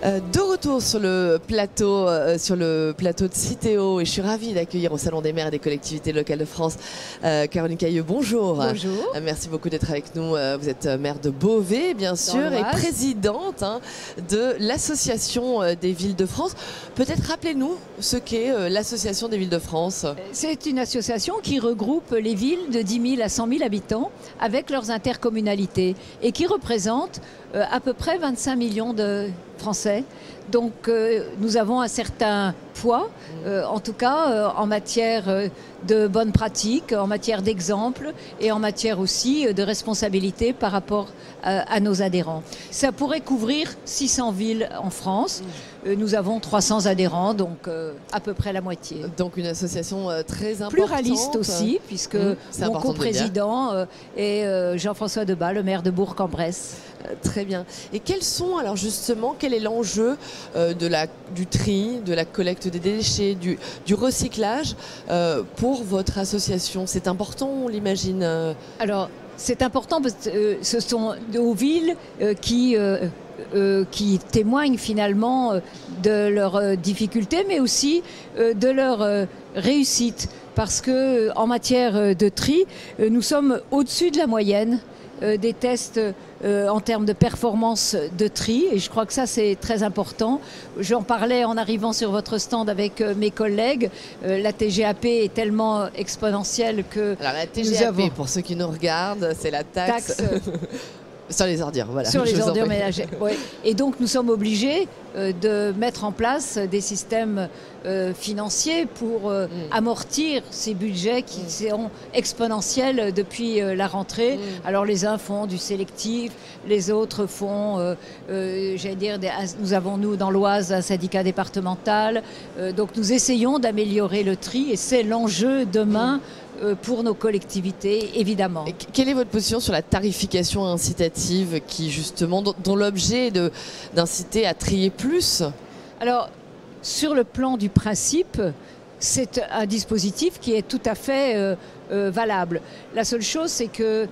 De retour sur le plateau de Citeo, et je suis ravie d'accueillir au Salon des maires et des collectivités locales de France Caroline Cayeux. Bonjour. Bonjour. Merci beaucoup d'être avec nous. Vous êtes maire de Beauvais, bien sûr, et présidente de l'Association des villes de France. Peut-être rappelez-nous ce qu'est l'Association des villes de France. C'est une association qui regroupe les villes de 10 000 à 100 000 habitants avec leurs intercommunalités et qui représente à peu près 25 millions de Français. Donc nous avons un certain poids, en tout cas en matière de bonnes pratiques, en matière d'exemple et en matière aussi de responsabilité par rapport à nos adhérents. Ça pourrait couvrir 600 villes en France. Nous avons 300 adhérents, donc à peu près la moitié. Donc une association très importante. Pluraliste aussi, puisque mon coprésident est Jean-François Debat, le maire de Bourg-en-Bresse. Très bien. Et quels sont, alors justement, quel est l'enjeu du tri, de la collecte des déchets, du recyclage pour votre association? C'est important, on l'imagine. Alors, c'est important parce que ce sont nos villes qui témoignent finalement de leurs difficultés, mais aussi de leur réussite. Parce qu'en matière de tri, nous sommes au-dessus de la moyenne des tests en termes de performance de tri, et je crois que ça c'est très important. J'en parlais en arrivant sur votre stand avec mes collègues. La TGAP est tellement exponentielle que... Alors la TGAP, pour ceux qui nous regardent, c'est la taxe... Sur les ordures, voilà. Sur les ordures ménagères. Ouais. Et donc nous sommes obligés de mettre en place des systèmes financiers pour amortir ces budgets qui sont exponentiels depuis la rentrée. Alors les uns font du sélectif, les autres font, j'allais dire, nous avons nous dans l'Oise un syndicat départemental. Donc nous essayons d'améliorer le tri et c'est l'enjeu demain pour nos collectivités, évidemment. Et quelle est votre position sur la tarification incitative qui, justement, dont l'objet est d'inciter à trier plus? Alors, sur le plan du principe, c'est un dispositif qui est tout à fait valable. La seule chose, c'est que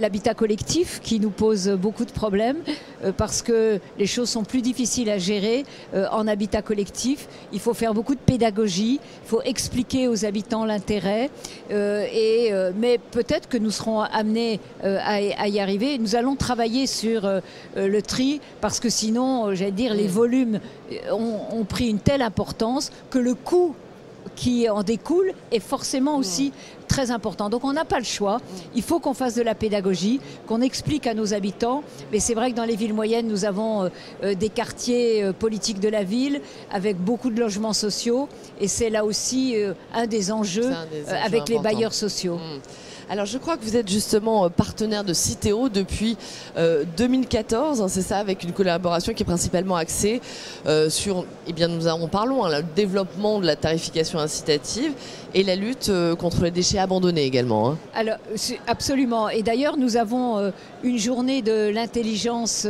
l'habitat collectif qui nous pose beaucoup de problèmes parce que les choses sont plus difficiles à gérer en habitat collectif. Il faut faire beaucoup de pédagogie, il faut expliquer aux habitants l'intérêt mais peut-être que nous serons amenés à y arriver. Nous allons travailler sur le tri parce que sinon, j'allais dire, les volumes ont pris une telle importance que le coût qui en découle est forcément aussi très important. Donc on n'a pas le choix. Il faut qu'on fasse de la pédagogie, qu'on explique à nos habitants. Mais c'est vrai que dans les villes moyennes, nous avons des quartiers politiques de la ville avec beaucoup de logements sociaux. Et c'est là aussi un des enjeux avec les bailleurs sociaux. Alors je crois que vous êtes justement partenaire de Citeo depuis 2014, c'est ça, avec une collaboration qui est principalement axée sur, parlons, le développement de la tarification incitative et la lutte contre les déchets abandonnés également. Alors absolument, et d'ailleurs nous avons une journée de l'intelligence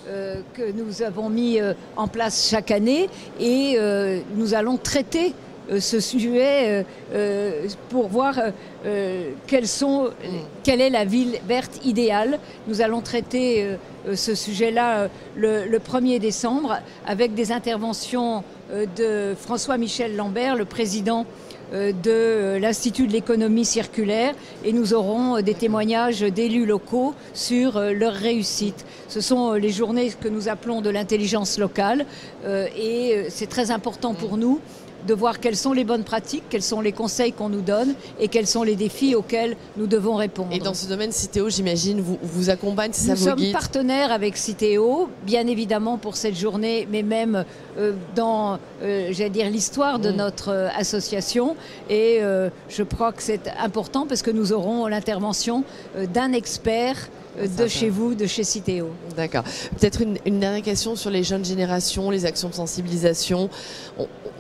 que nous avons mis en place chaque année et nous allons traiter ce sujet pour voir quelle est la ville verte idéale. Nous allons traiter ce sujet-là le 1er décembre avec des interventions de François-Michel Lambert, le président de l'Institut de l'économie circulaire, et nous aurons des témoignages d'élus locaux sur leur réussite. Ce sont les journées que nous appelons de l'intelligence locale et c'est très important pour nous de voir quelles sont les bonnes pratiques, quels sont les conseils qu'on nous donne et quels sont les défis auxquels nous devons répondre. Et dans ce domaine, Citeo, j'imagine, vous accompagne, Nous sommes partenaires avec Citeo, bien évidemment pour cette journée, mais même dans, j'allais dire, l'histoire de notre association. Et je crois que c'est important parce que nous aurons l'intervention d'un expert de chez vous, de chez Citeo. D'accord. Peut-être une dernière question sur les jeunes générations, les actions de sensibilisation.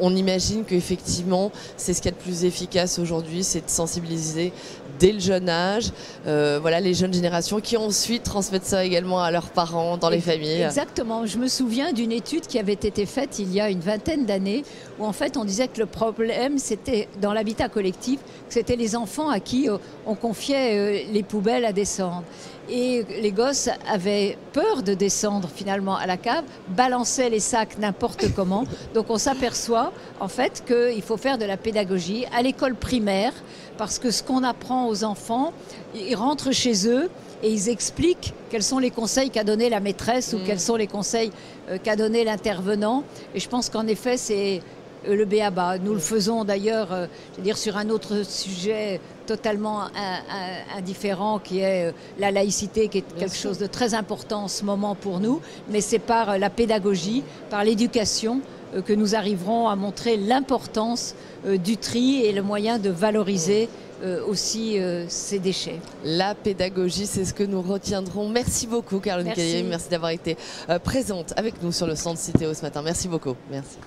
On imagine qu'effectivement, c'est ce qu'il y a de plus efficace aujourd'hui, c'est de sensibiliser dès le jeune âge, les jeunes générations qui ensuite transmettent ça également à leurs parents, dans les familles. Exactement. Je me souviens d'une étude qui avait été faite il y a une vingtaine d'années où en fait on disait que le problème c'était dans l'habitat collectif, que c'était les enfants à qui on confiait les poubelles à descendre. Et les gosses avaient peur de descendre finalement à la cave, balançaient les sacs n'importe comment. Donc on s'aperçoit en fait qu'il faut faire de la pédagogie à l'école primaire, parce que ce qu'on apprend aux enfants, ils rentrent chez eux et ils expliquent quels sont les conseils qu'a donné la maîtresse ou quels sont les conseils qu'a donné l'intervenant. Et je pense qu'en effet c'est le b.a.-ba. Nous le faisons d'ailleurs, je veux dire, sur un autre sujet totalement indifférent, qui est la laïcité, qui est quelque chose de très important en ce moment pour nous. Mais c'est par la pédagogie, par l'éducation, que nous arriverons à montrer l'importance du tri et le moyen de valoriser aussi ces déchets. La pédagogie, c'est ce que nous retiendrons. Merci beaucoup Caroline Callien, merci d'avoir été présente avec nous sur le stand Citeo ce matin. Merci beaucoup. Merci.